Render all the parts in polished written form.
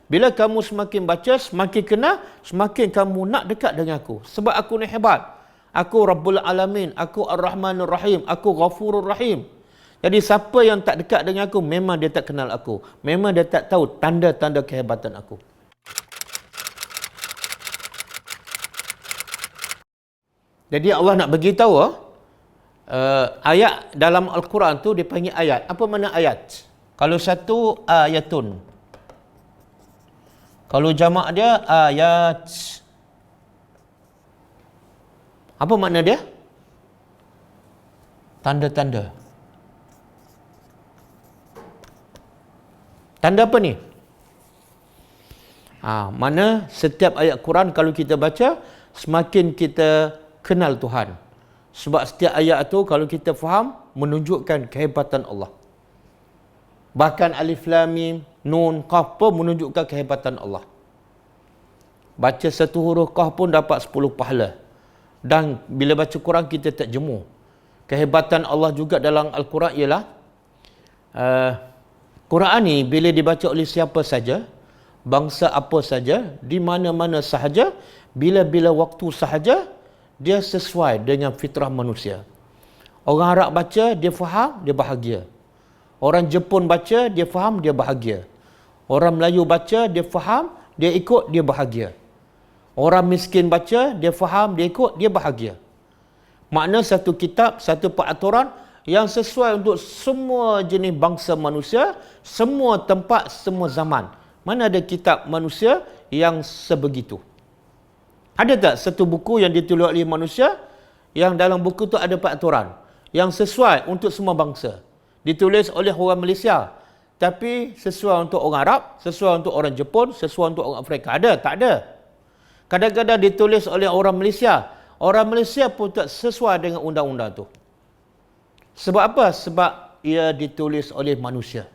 Bila kamu semakin baca, semakin kenal, semakin kamu nak dekat dengan aku. Sebab aku ni hebat. Aku Rabbul Alamin, aku Ar-Rahmanur Rahim, aku Ghafurur Rahim. Jadi siapa yang tak dekat dengan aku, memang dia tak kenal aku. Memang dia tak tahu tanda-tanda kehebatan aku. Jadi Allah nak beritahu ayat dalam Al-Quran tu dipanggil ayat. Apa makna ayat? Kalau satu, ayatun. Kalau jamak dia, ayat. Apa makna dia? Tanda-tanda. Tanda apa ni? Mana setiap ayat Quran kalau kita baca, semakin kita kenal Tuhan. Sebab setiap ayat tu kalau kita faham, menunjukkan kehebatan Allah. Bahkan Alif Lam Mim, Nun, Qaf pun menunjukkan kehebatan Allah. Baca satu huruf Qaf pun dapat 10 pahala. Dan bila baca Quran kita tak jemu. Kehebatan Allah juga dalam Al-Quran ialah Quran ni bila dibaca oleh siapa saja, bangsa apa saja, di mana-mana sahaja, bila-bila waktu sahaja, dia sesuai dengan fitrah manusia. Orang Arab baca, dia faham, dia bahagia. Orang Jepun baca, dia faham, dia bahagia. Orang Melayu baca, dia faham, dia ikut, dia bahagia. Orang miskin baca, dia faham, dia ikut, dia bahagia. Makna satu kitab, satu peraturan yang sesuai untuk semua jenis bangsa manusia, semua tempat, semua zaman. Mana ada kitab manusia yang sebegitu? Ada tak satu buku yang ditulis oleh manusia, yang dalam buku tu ada peraturan yang sesuai untuk semua bangsa? Ditulis oleh orang Malaysia, tapi sesuai untuk orang Arab, sesuai untuk orang Jepun, sesuai untuk orang Afrika. Ada? Tak ada. Kadang-kadang ditulis oleh orang Malaysia, orang Malaysia pun tak sesuai dengan undang-undang tu. Sebab apa? Sebab ia ditulis oleh manusia.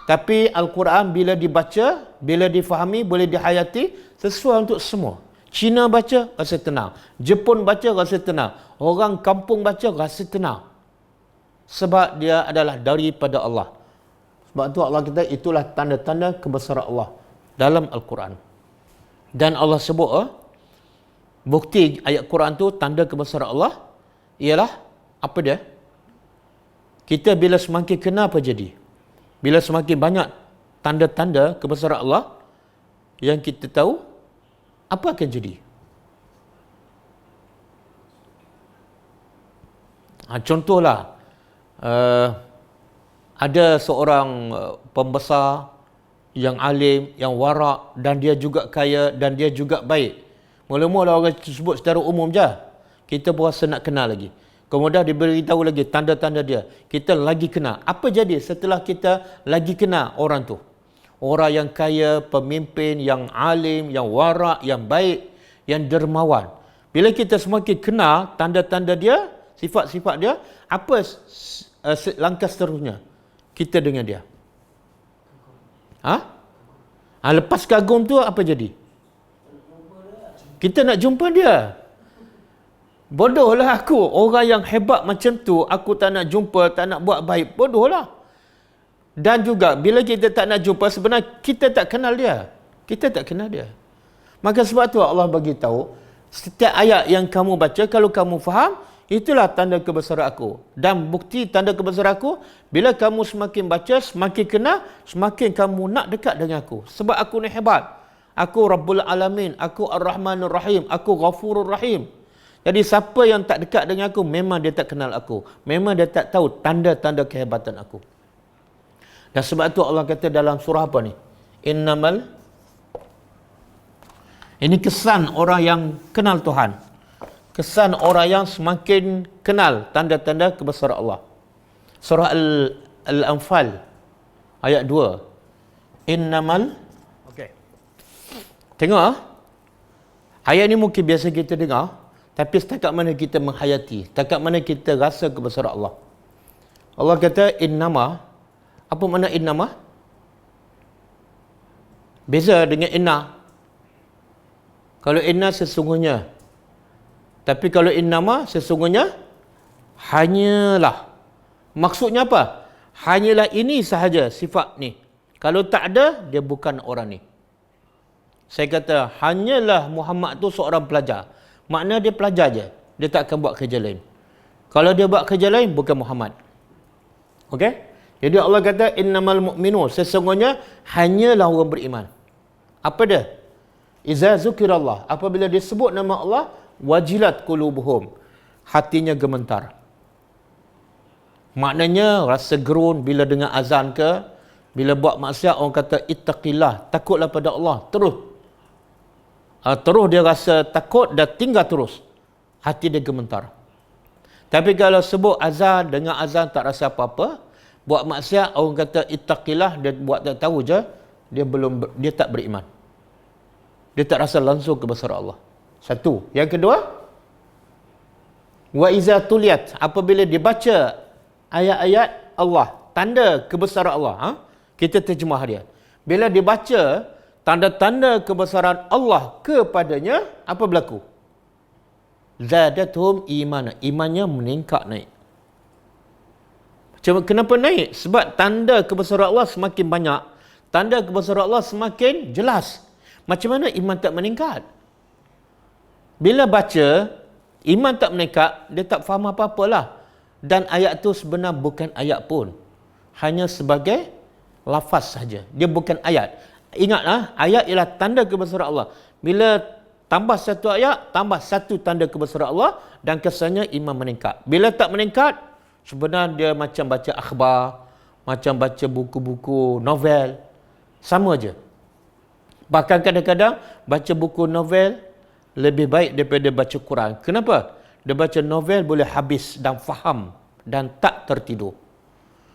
Tapi Al-Quran bila dibaca, bila difahami, boleh dihayati, sesuai untuk semua. Cina baca, rasa tenang. Jepun baca, rasa tenang. Orang kampung baca, rasa tenang. Sebab dia adalah daripada Allah. Sebab tu Allah kata itulah tanda-tanda kebesaran Allah dalam Al-Quran. Dan Allah sebut bukti ayat Quran tu tanda kebesaran Allah ialah apa dia? Kita bila semakin kenal apa jadi? Bila semakin banyak tanda-tanda kebesaran Allah yang kita tahu, apa akan jadi? Contohlah, ada seorang pembesar yang alim, yang warak, dan dia juga kaya, dan dia juga baik. Mula-mula orang sebut secara umum je. Kita pun rasa nak kenal lagi. Kemudian diberitahu lagi tanda-tanda dia. Kita lagi kenal. Apa jadi setelah kita lagi kenal orang tu? Orang yang kaya, pemimpin, yang alim, yang warak, yang baik, yang dermawan. Bila kita semakin kenal tanda-tanda dia, sifat-sifat dia, apa langkah seterusnya kita dengan dia? Lepas kagum tu apa jadi? Kita nak jumpa dia. Bodohlah aku. Orang yang hebat macam tu, aku tak nak jumpa, tak nak buat baik. Bodohlah. Dan juga, bila kita tak nak jumpa, sebenarnya kita tak kenal dia. Kita tak kenal dia. Maka sebab tu Allah bagi tahu, setiap ayat yang kamu baca, kalau kamu faham, itulah tanda kebesaran aku. Dan bukti tanda kebesaran aku, bila kamu semakin baca, semakin kenal, semakin kamu nak dekat dengan aku. Sebab aku ni hebat. Aku Rabbul Alamin, aku Ar-Rahmanur Rahim, aku Ghafurur Rahim. Jadi siapa yang tak dekat dengan aku, memang dia tak kenal aku. Memang dia tak tahu tanda-tanda kehebatan aku. Dan sebab tu Allah kata dalam surah apa ni? Innamal. Ini kesan orang yang kenal Tuhan. Kesan orang yang semakin kenal tanda-tanda kebesaran Allah. Surah Al-Anfal ayat 2. Innamal. Okey. Tengok ayat ni mungkin biasa kita dengar, tapi setakat mana kita menghayati, setakat mana kita rasa kebesaran Allah. Allah kata innama. Apa makna innama? Beza dengan inna. Kalau inna sesungguhnya. Tapi kalau innama sesungguhnya hanyalah. Maksudnya apa? Hanyalah ini sahaja sifat ni. Kalau tak ada, dia bukan orang ni. Saya kata, hanyalah Muhammad tu seorang pelajar. Makna dia pelajar je. Dia tak akan buat kerja lain. Kalau dia buat kerja lain, bukan Muhammad. Okey? Jadi Allah kata, innamal mu'minun. Sesungguhnya, hanyalah orang beriman. Apa dia? Iza zukirallah. Apabila disebut nama Allah, wajilat qulubuhum. Hatinya gemetar. Maknanya, rasa gerun bila dengar azan ke, bila buat maksiat, orang kata, ittaqillah. Takutlah pada Allah. Terus dia rasa takut dan tinggal terus. Hati dia gemetar. Tapi kalau sebut azan, dengar azan tak rasa apa-apa, buat maksiat orang kata ittaqillah, dia buat tak tahu je, dia tak beriman. Dia tak rasa langsung kebesaran Allah. Satu. Yang kedua, wa iza tuliyat, apabila dibaca ayat-ayat Allah, tanda kebesaran Allah, kita terjemah dia. Bila dibaca tanda-tanda kebesaran Allah kepadanya, apa berlaku? Zadatuhum imana. Imannya meningkat, naik. Kenapa naik? Sebab tanda kebesaran Allah semakin banyak, tanda kebesaran Allah semakin jelas. Macam mana iman tak meningkat? Bila baca, iman tak meningkat, dia tak faham apa-apalah. Dan ayat tu sebenarnya bukan ayat pun. Hanya sebagai lafaz saja. Dia bukan ayat. Ingatlah, ayat ialah tanda kebesaran Allah. Bila tambah satu ayat, tambah satu tanda kebesaran Allah, dan kesannya iman meningkat. Bila tak meningkat, sebenarnya dia macam baca akhbar, macam baca buku-buku novel. Sama je. Bahkan kadang-kadang baca buku novel lebih baik daripada baca Quran. Kenapa? Dia baca novel boleh habis dan faham dan tak tertidur.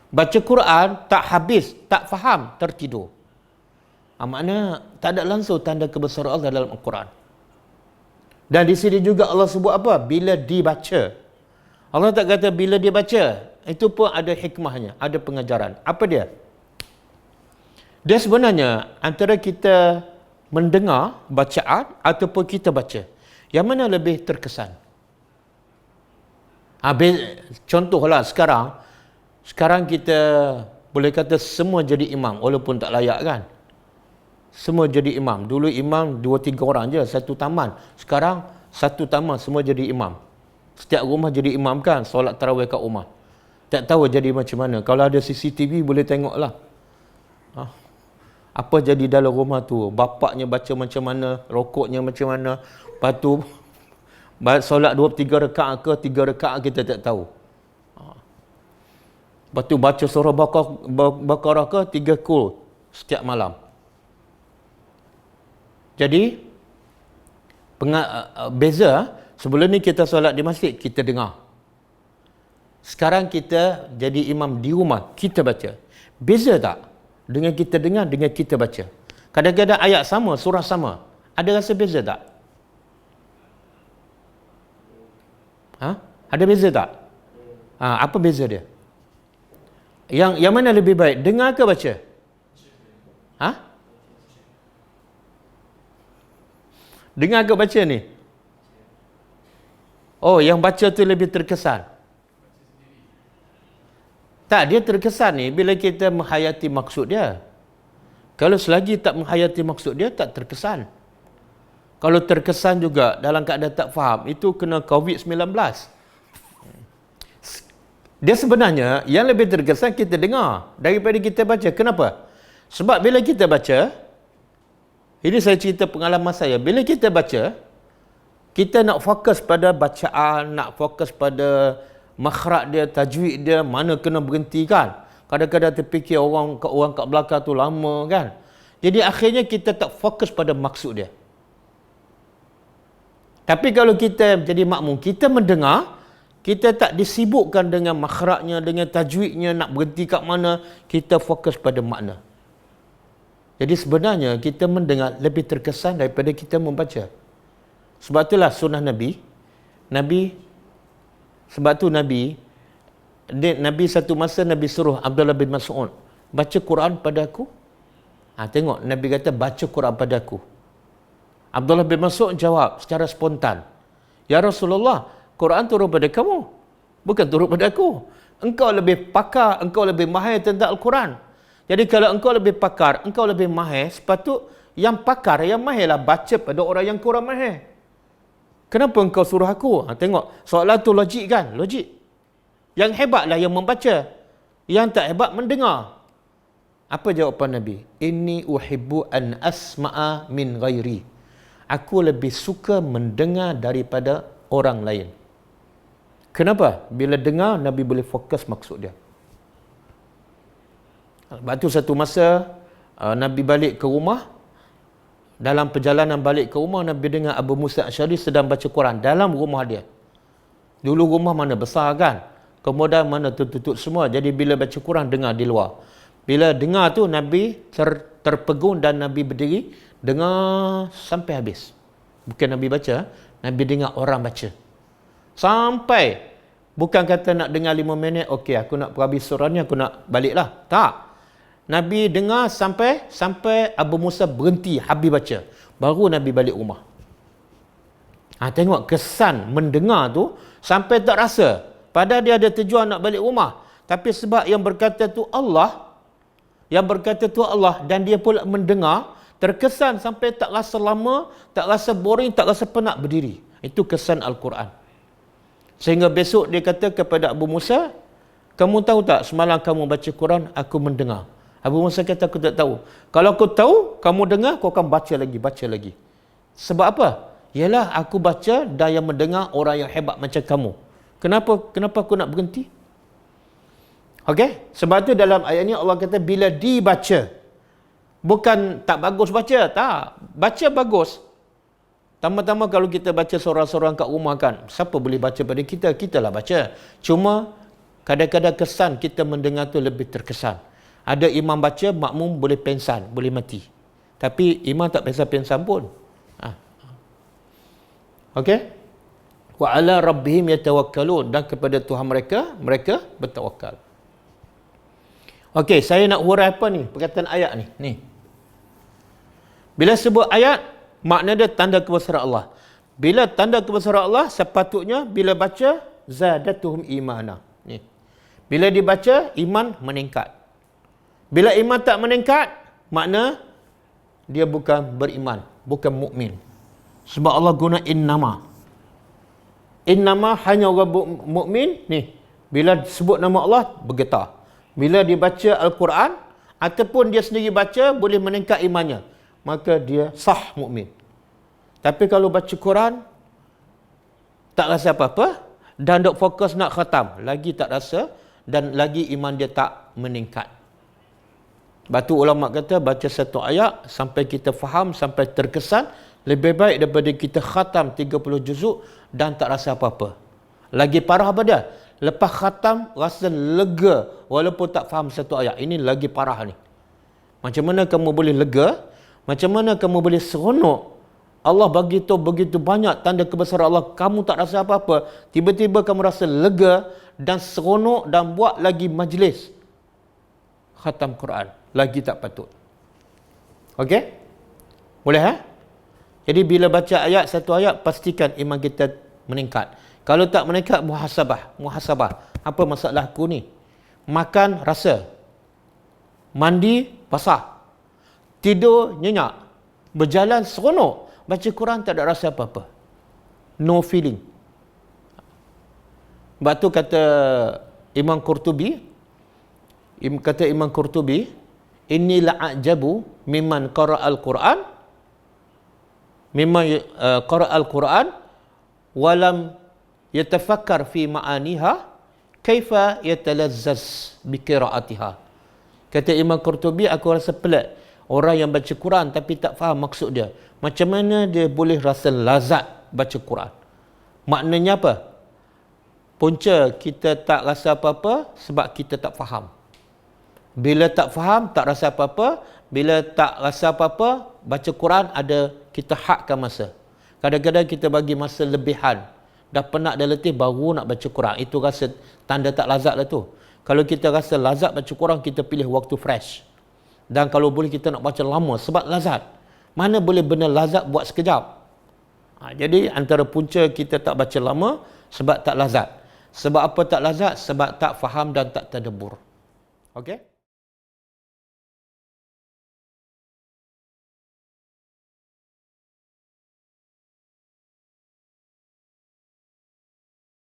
Baca Quran tak habis, tak faham, tertidur. Makna tak ada langsung tanda kebesaran Allah dalam Al-Quran. Dan di sini juga Allah sebut apa? Bila dibaca. Allah tak kata bila dibaca. Itu pun ada hikmahnya, ada pengajaran. Apa dia? Dia sebenarnya antara kita mendengar bacaan ataupun kita baca, yang mana lebih terkesan? Contohlah sekarang kita boleh kata semua jadi imam walaupun tak layak, kan? Semua jadi imam. Dulu imam 2-3 orang je, satu taman. Sekarang satu taman semua jadi imam. Setiap rumah jadi imam, kan? Solat tarawih kat rumah. Tak tahu jadi macam mana. Kalau ada CCTV boleh tengoklah. Apa jadi dalam rumah tu? Bapaknya baca macam mana, rokoknya macam mana. Lepas tu solat 2-3 rakaat ke 3 rakaat kita tak tahu. Lepas tu baca surah Baqarah ke 3 kul setiap malam. Jadi beza, sebelum ni kita solat di masjid, kita dengar. Sekarang kita jadi imam di rumah, kita baca. Beza tak? Dengan kita dengar, dengan kita baca. Kadang-kadang ayat sama, surah sama. Ada rasa beza tak? Ada beza tak? Apa beza dia? Yang mana lebih baik? Dengar ke baca? Dengar ke baca ni? Oh, yang baca tu lebih terkesan. Tak, dia terkesan ni bila kita menghayati maksud dia. Kalau selagi tak menghayati maksud dia, tak terkesan. Kalau terkesan juga dalam keadaan tak faham, itu kena COVID-19. Dia sebenarnya yang lebih terkesan kita dengar daripada kita baca. Kenapa? Sebab bila kita baca, ini saya cerita pengalaman saya. Bila kita baca, kita nak fokus pada bacaan, nak fokus pada makhraj dia, tajwid dia, mana kena berhenti, kan? Kadang-kadang terfikir orang kat belakang tu lama, kan? Jadi akhirnya kita tak fokus pada maksud dia. Tapi kalau kita jadi makmum, kita mendengar, kita tak disibukkan dengan makhrajnya, dengan tajwidnya, nak berhenti kat mana, kita fokus pada makna. Jadi sebenarnya kita mendengar lebih terkesan daripada kita membaca. Sebab itulah sunnah Nabi. Sebab tu Nabi satu masa Nabi suruh Abdullah bin Mas'ud, baca Quran pada aku. Tengok, Nabi kata baca Quran pada aku. Abdullah bin Mas'ud jawab secara spontan, Ya Rasulullah, Quran turun pada kamu, bukan turun pada aku. Engkau lebih pakar, engkau lebih mahir tentang Al-Quran. Jadi kalau engkau lebih pakar, engkau lebih mahir, sepatut Yang pakar, yang mahirlah baca pada orang yang kurang mahir. Kenapa engkau suruh aku? Tengok, soalan tu logik kan? Logik. Yang hebatlah yang membaca. Yang tak hebat mendengar. Apa jawapan Nabi? Inni uhibbu an asma'a min ghairi. Aku lebih suka mendengar daripada orang lain. Kenapa? Bila dengar, Nabi boleh fokus maksud dia. Sebab tu satu masa, Nabi balik ke rumah. Dalam perjalanan balik ke rumah, Nabi dengar Abu Musa Asy'ari sedang baca Quran dalam rumah dia. Dulu rumah mana besar kan? Kemudian mana tutup semua. Jadi bila baca Quran, dengar di luar. Bila dengar tu, Nabi terpegun dan Nabi berdiri, dengar sampai habis. Bukan Nabi baca, Nabi dengar orang baca. Sampai, bukan kata nak dengar 5 minit, okey aku nak perhabis surah ni, aku nak baliklah. Tak. Nabi dengar sampai Abu Musa berhenti, habis baca. Baru Nabi balik rumah. Tengok kesan mendengar tu, sampai tak rasa. Padahal dia ada tujuan nak balik rumah. Tapi sebab yang berkata tu Allah, dan dia pula mendengar, terkesan sampai tak rasa lama, tak rasa boring, tak rasa penat berdiri. Itu kesan Al-Quran. Sehingga besok dia kata kepada Abu Musa, kamu tahu tak semalam kamu baca Quran, aku mendengar. Abu Musa kata, aku tak tahu. Kalau aku tahu, kamu dengar, kau akan baca lagi. Sebab apa? Ialah aku baca dan yang mendengar orang yang hebat macam kamu. Kenapa aku nak berhenti? Okey? Sebab tu dalam ayat ni Allah kata bila dibaca. Bukan tak bagus baca, tak. Baca bagus. Tama-tama kalau kita baca seorang-seorang kat rumah kan, siapa boleh baca pada kita? Kitalah baca. Cuma kadang-kadang kesan kita mendengar tu lebih terkesan. Ada imam baca, makmum boleh pengsan, boleh mati. Tapi imam tak pengsan pun. Okey? Wa ala rabbihim yatawakkalun, dan kepada Tuhan mereka bertawakal. Okey, saya nak hurai apa ni? Perkataan ayat ni. Bila sebut ayat, makna dia tanda kebesaran Allah. Bila tanda kebesaran Allah, sepatutnya bila baca zadatuhum imana. Ni. Bila dibaca, iman meningkat. Bila iman tak meningkat, makna dia bukan beriman, bukan mukmin. Sebab Allah guna innama. Innama hanya orang mukmin ni. Bila sebut nama Allah, bergetar. Bila dibaca Al-Quran ataupun dia sendiri baca, boleh meningkat imannya, maka dia sah mukmin. Tapi kalau baca Quran tak rasa apa-apa dan dok fokus nak khatam, lagi tak rasa dan lagi iman dia tak meningkat. Batu ulama kata baca satu ayat sampai kita faham, sampai terkesan, lebih baik daripada kita khatam 30 juzuk dan tak rasa apa-apa. Lagi parah apa dia? Lepas khatam rasa lega walaupun tak faham satu ayat. Ini lagi parah ni. Macam mana kamu boleh lega? Macam mana kamu boleh seronok? Allah bagi tahu begitu banyak tanda kebesaran Allah, kamu tak rasa apa-apa. Tiba-tiba kamu rasa lega dan seronok dan buat lagi majlis khatam Quran. Lagi tak patut. Okey? Boleh Jadi bila baca ayat, satu ayat, pastikan iman kita meningkat. Kalau tak meningkat, muhasabah. Apa masalah aku ni? Makan, rasa. Mandi, basah. Tidur, nyenyak. Berjalan, seronok. Baca Quran, tak ada rasa apa-apa. No feeling. Sebab tu kata Imam Qurtubi, inni la'ajabu mimman qara'al Quran, mimman qara'al Quran walam yatafakkar fi ma'aniha kaifa yatalazzaz bi qira'atiha. Kata Imam Qurtubi, aku rasa pelik orang yang baca Quran tapi tak faham maksud dia. Macam mana dia boleh rasa lazat baca Quran? Maknanya apa? Punca kita tak rasa apa-apa sebab kita tak faham. Bila tak faham, tak rasa apa-apa. Bila tak rasa apa-apa, baca Quran ada kita hakkan masa. Kadang-kadang kita bagi masa lebihan. Dah penat, dah letih, baru nak baca Quran. Itu rasa tanda tak lazat lah tu. Kalau kita rasa lazat baca Quran, kita pilih waktu fresh. Dan kalau boleh kita nak baca lama sebab lazat. Mana boleh benda lazat buat sekejap. Jadi antara punca kita tak baca lama sebab tak lazat. Sebab apa tak lazat? Sebab tak faham dan tak tadabbur. Okey?